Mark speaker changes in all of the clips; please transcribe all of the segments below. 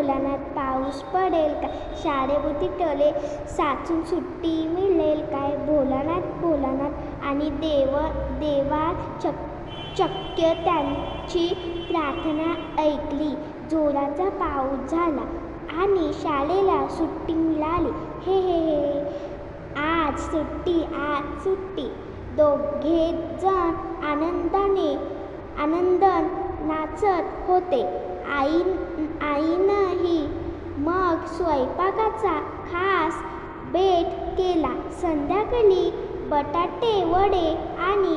Speaker 1: भोलानाथ पाऊस पडेल काय, शाळेभोवती टले साचून सुट्टी मिळेल काय. भोलानाथ आणि देवा चक्क त्यांची प्रार्थना ऐकली. जोराचा पाऊस झाला आणि शाळेला सुट्टी मिळाली. हे हे हे, आज सुट्टी. दोघेजण आनंदाने नाचत होते. आईनंही मग स्वयंपाकाचा खास बेत केला. संध्याकाळी बटाटे वडे आणि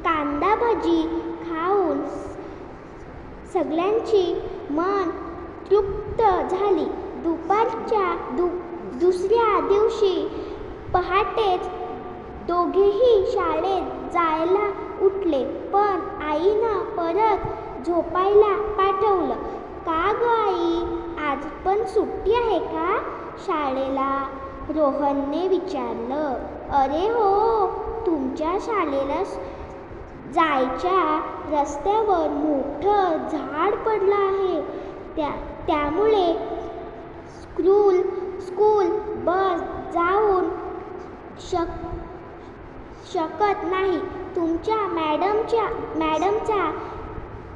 Speaker 1: कांदा भजी खाऊन सगळ्यांची मन तृप्त झाली. दुसऱ्या दिवशी पहाटेच दोघेही शाळेत जायला उठले, पण आईनं परत झोपायला पाठवलं. का ग आई, आज पण सुट्टी आहे का शाळेला, रोहनने विचारलं. अरे हो, तुमच्या शाळेला जायच्या रस्त्यावर मोठं झाड पडलं आहे, त्यामुळे स्कूल बस जाऊ शकत नाही. तुमच्या मॅडमचा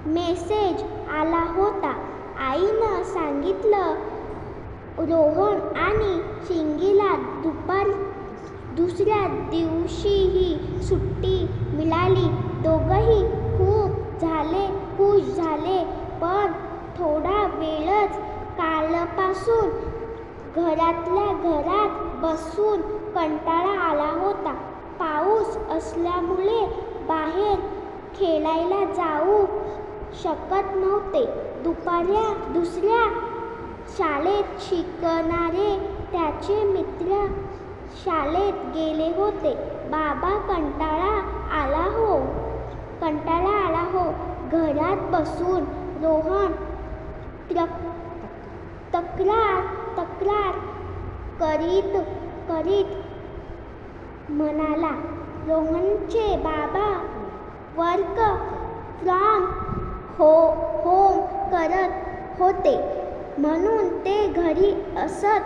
Speaker 1: मेसेज आला होता, आईनं सांगितलं. रोहन आणि चिंगीला दुसऱ्या दिवशीही सुट्टी मिळाली. दोघंही खूप खुश झाले, पण थोडा वेळच कालपासून घरातल्या घरात बसून कंटाळा आला होता. पाऊस असल्यामुळे बाहेर खेळायला जाऊ शकत नव्हते. दुसऱ्या शाळेत शिकणारे त्याचे मित्र शाळेत गेले होते. बाबा, कंटाळा आला हो. घरात बसून रोहन तक्रार करीत म्हणाला. रोहनचे बाबा वर्क फ्रॉम होम करत होते, म्हणून ते घरी असत.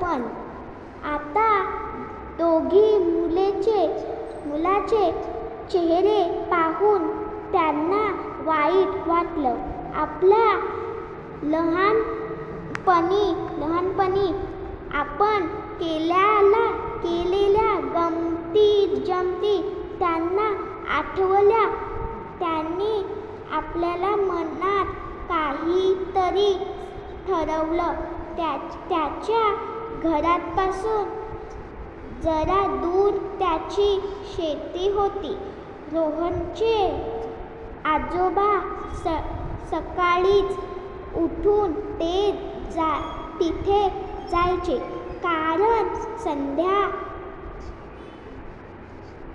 Speaker 1: पण आता दोघी मुलाचे चेहरे पाहून त्यांना वाईट वाटलं. आपल्या लहानपणी आपण केलेल्या गमती त्यांना आठवल्या. त्यांनी आपल्या मनात काहीतरी ठरवलं. त्याच्या घरापासून जरा दूर त्याची शेती होती. रोहनचे आजोबा सकाळीच उठून तिथे जायचे, कारण संध्या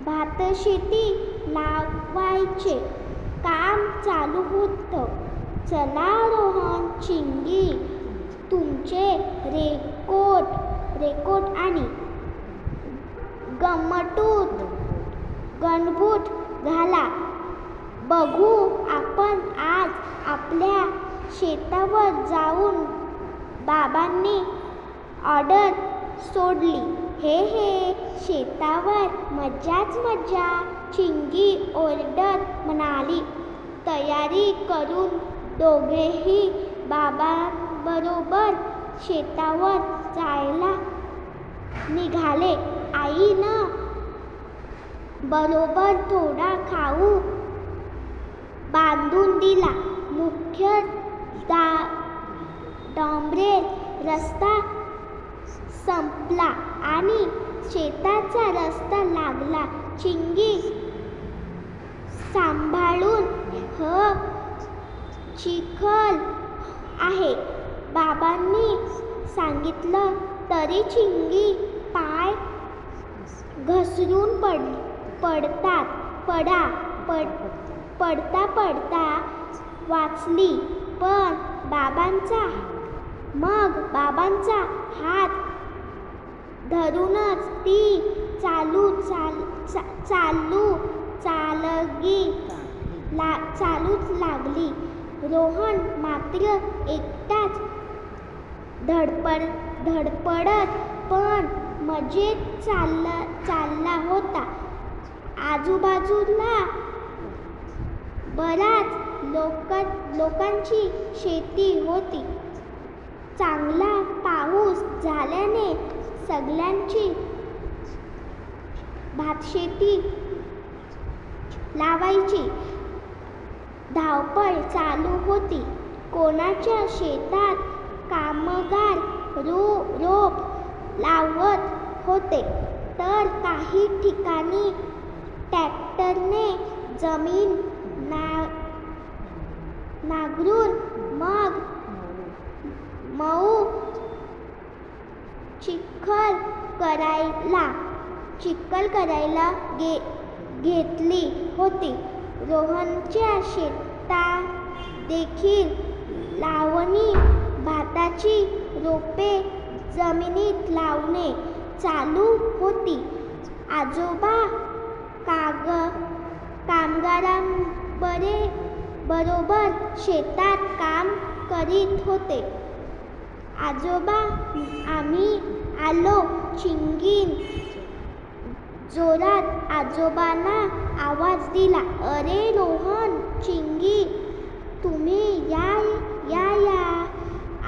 Speaker 1: भातशेती लावायचे काम चालू होतं. चला रोहन, चिंगी, तुमचे रेकोट आणि गणबूट घाला. बघू आपण आज आपल्या शेतावर जाऊन. बाबांनी ऑर्डर सोडली. हे शेतावर मज्जाच मज्जा, चिंगी ओरडत म्हणाली. तयारी करून दोघेही बाबांबरोबर शेतावर जायला निघाले. आईनं बरोबर थोडा खाऊ बांधून दिला. मुख्य डांबरेल रस्ता संपला आणि शेताचा रस्ता लागला. चिंगी, सांभाळून, चिखल आहे, बाबांनी सांगितलं. तरी चिंगी पाय घसरून पडता वाचली. पण बाबांचा हात धरूनच ती चालूच लागली. रोहन मात्र एकटाच धडपडत पण मजेत चालला होता. आजूबाजूला बऱ्याच लोकांची शेती होती. चांगला पाऊस झाल्याने सगळ्यांची भातशेती लावायची धावपळ चालू होती. कोणाच्या शेतात कामगार रोप लावत होते, तर काही ठिकाणी ट्रॅक्टरने जमीन नांगरून मऊ चिखल करायला घेतली होती. रोहनच्या शेतात देखील लावणी भाताची रोपे जमिनीत लावणे चालू होती. आजोबा कामगारांबरोबर शेतात काम करीत होते. आजोबा, आम्ही आलो. चिंगीन जोरात आजोबांना आवाज दिला. अरे रोहन, चिंगी, तुम्ही या.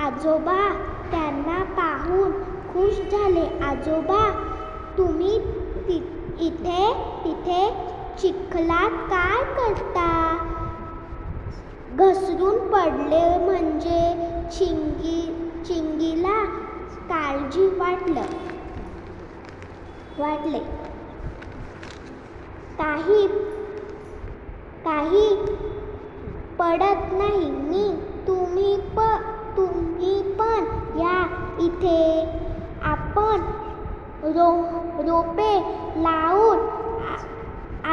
Speaker 1: आजोबा त्यांना पाहून खुश झाले. आजोबा, तुम्ही तिथे चिखलात काय करता? घसरून पडले म्हणजे चिंगीला काळजी वाटले. काही पडत नाही. तुम्ही पण या इथे. आपण रोपे लावून.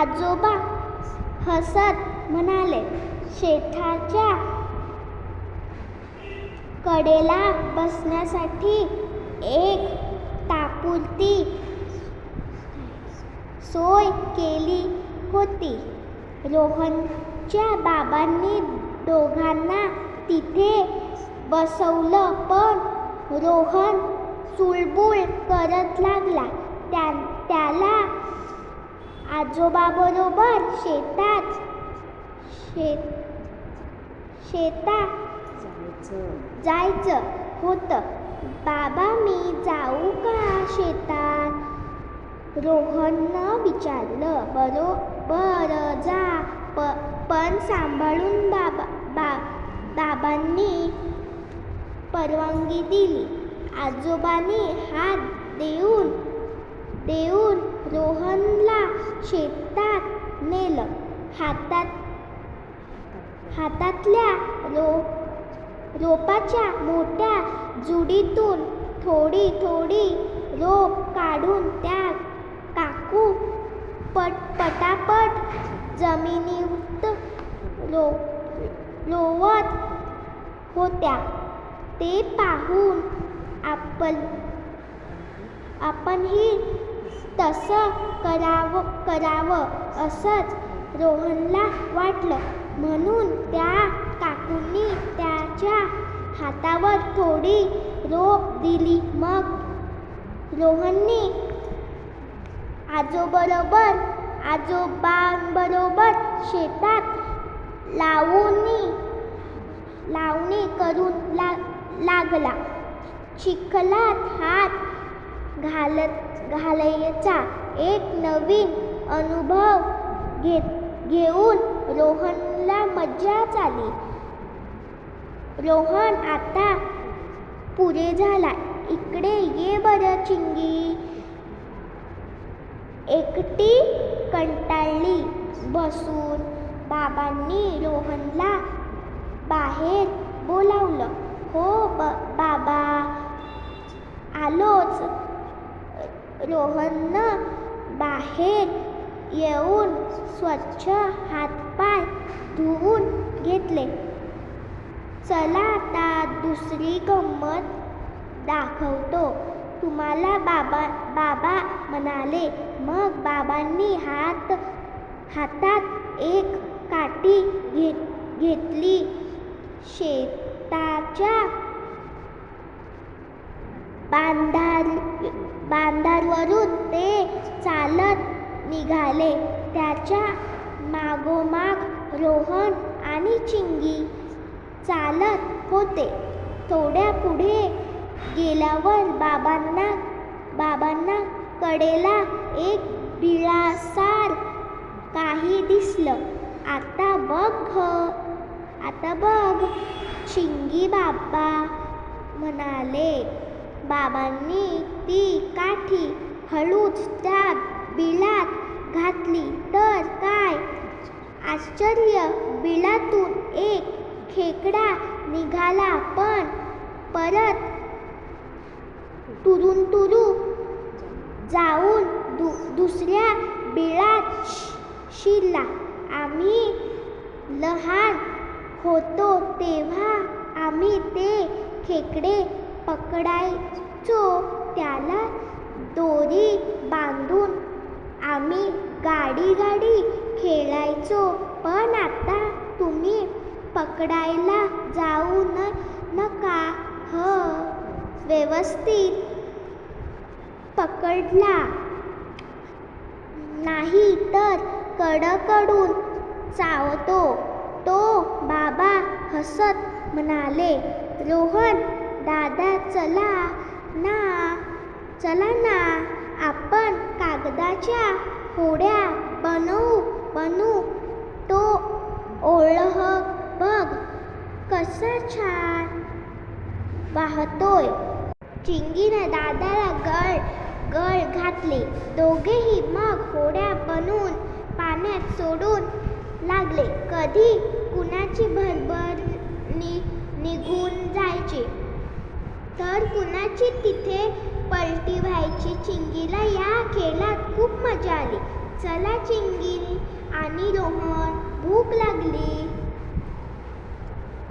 Speaker 1: आजोबा हसत म्हणाले. शेताच्या कडेला बसण्यासाठी एक तात्पुरती सोय केली होती. रोहनच्या बाबांनी दोघांना तिथे बसवलं, पण रोहन चुळबुळ करत लागला. त्याला आजोबाबरोबर शेतात जायचं होतं. बाबा, मी जाऊ का शेतात? रोहननं विचारलं. बरं जा, पण सांभाळून. बाबांनी परवानगी दिली. आजोबांनी हात देऊन रोहनला शेतात नेलं. हातातल्या रोपाच्या मोठ्या जुडीतून थोडी रोप काढून त्या काकू पटापट जमिनीत रोवत होत्या. ते पाहून आपणही तसं करावं असंच रोहनला वाटलं. म्हणून त्या काकूंनी त्याच्या हातावर थोडी रोप दिली. मग रोहनने आजोबांबरोबर शेतात लावणी करू लागला. चिखलात हात घालायचा एक नवीन अनुभव घेऊन रोहनला मजाच आली. रोहन आता पुढे झाला. इकडे ये बरं चिंगी. एकटी कंटाळली बसून बाबांनी रोहनला बाहेर बोलावलं. हो बाबा, आलोच. रोहननं बाहेर येऊन स्वच्छ हातपाय धुवून घेतले. चला आता दुसरी गंमत दाखवतो तुम्हाला, बाबा म्हणाले. मग बाबांनी हातात एक काठी घेतली शेताच्या बांधावरून ते चालत निघाले. त्याच्या मागोमाग रोहन आणि चिंगी चालत होते. थोड्या पुढे गेल्यावर बाबांना कडेला एक बिळासार काही दिसलं. आता बघ चिंगी बाबा म्हणाले. बाबांनी ती काठी हळूच त्या बिळात घातली तर काय आश्चर्य, बिळातून एक खेकडा निघाला. पण परत तुरुंतुरू जाऊन दुसऱ्या बिळात शिरला. आम्ही लहान होतो तेव्हा आम्ही ते खेकडे पकडायचो. त्याला दोरी बांधून आम्ही गाडी खेळायचो. पण आता तुम्ही पकडायला जाऊ नका व्यवस्थित पकडला नाही तर कडकडून चावतो तो. बाबा हसत म्हणाले, रोहन दादा चला ना आपण कागदाच्या होड्या बनवू. तो ओढ बघ कसा छान वाहतोय. चिंगीने दादाला गळ घातले. दोघेही मग होड्या बनवून पाण्यात सोडून लागले. कधी कुणाची भरभर निघून जायची तर कुणाची तिथे पलटी व्हायची. चिंगीला या खेळात खूप मजा आली. चला चिंगी आणि रोहन भूक लागली.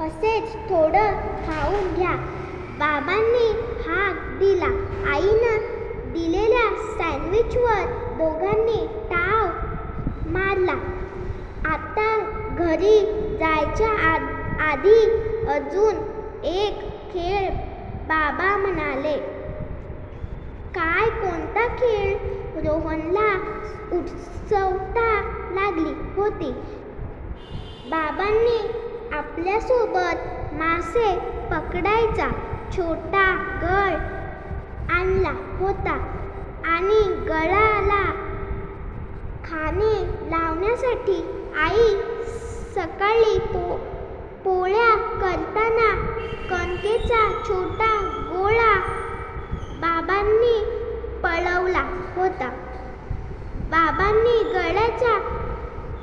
Speaker 1: असेच थोडं खाऊन घ्या. बाबांनी हाक दिला. आईनं दिलेल्या सँडविचवर दोघांनी ताव मारला. आता घरी जायच्या आधी अजून एक खेळ बाबा म्हणाले. काय कोणता खेळ? रोहनला उत्सुकता लागली होती. बाबांनी आपल्यासोबत मासे पकडायचा छोटा गळ आणला होता आणि गळाला खाणे लावण्यासाठी आई सकाळी पोळ्या करताना कणकेचा छोटा गोळा बाबांनी पळवला होता. बाबांनी गळ्याच्या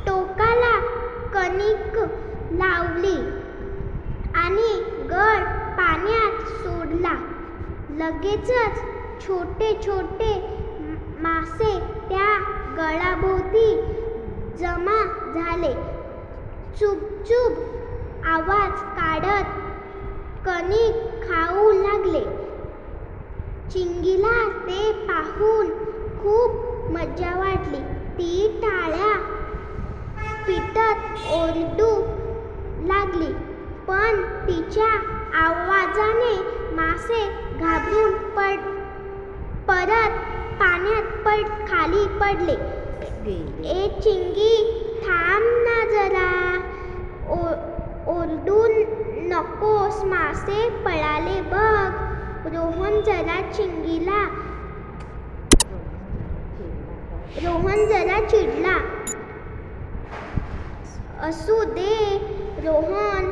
Speaker 1: टोकाला कणिक लावली आणि गळ पाण्यात सोडला. लगेचच छोटे छोटे मासे त्या गळाभोवती जमा झाले. चुप आवाज काढत कणिक खाऊ लागले. चिंगीला ते पाहून खूप मजा वाटली. ती टाळ्या पिटत ओरडू लागली. पण तिच्या आवाजाने मासे घाबरून परत पाण्यात खाली पडले. ए चिंगी थांब ना जरा, ओरडू नकोस, मासे पळाले बघ. रोहन जरा चिडला. असू दे रोहन,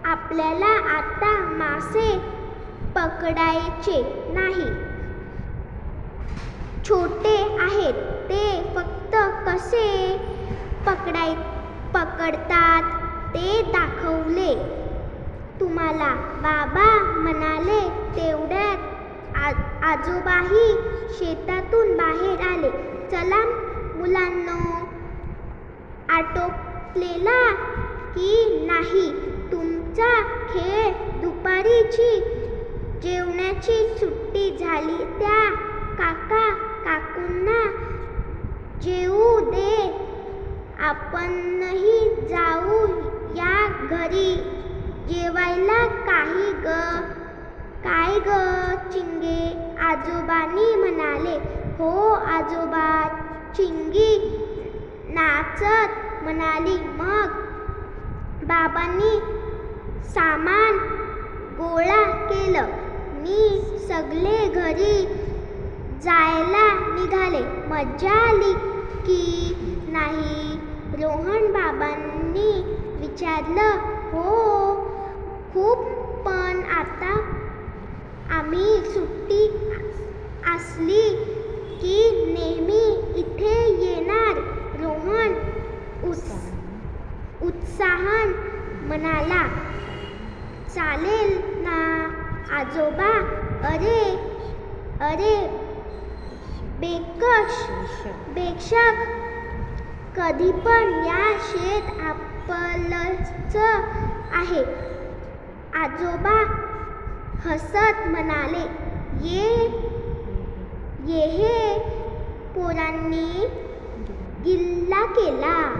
Speaker 1: आपल्याला आता मासे पकडायचे नाही. छोटे आहेत ते, फक्त कसे पकडतात ते दाखवले तुम्हाला, बाबा म्हणाले. तेवढ्यात आजोबाही शेतातून बाहेर आले. चला मुलांनो, आटोपलेला की नाही तुमचा खेळ? दुपारीची जेवणाची सुट्टी झाली. त्या काका काकूंना जेवू दे. आपणही जाऊ या घरी. जेवायला काही ग? काय ग चिंगे? आजोबांनी म्हणाले. हो आजोबा, चिंगी नाचत म्हणाली. मग बाबांनी सामान गोळा केलं. मी सगळे घरी जायला निघाले. मजा आली की नाही? रोहन बाबांनी विचारलं. हो खूप, पण आता आम्ही सुट्टी असली की नेहमी इथे येणार, रोहन उत्साहान म्हणाला. चालेल ना आजोबा? अरे बेशक, कधी पण या. शेत आपलंच आहे. आजोबा हसत म्हणाले. ये हे पोरांनी गिल्ला केला.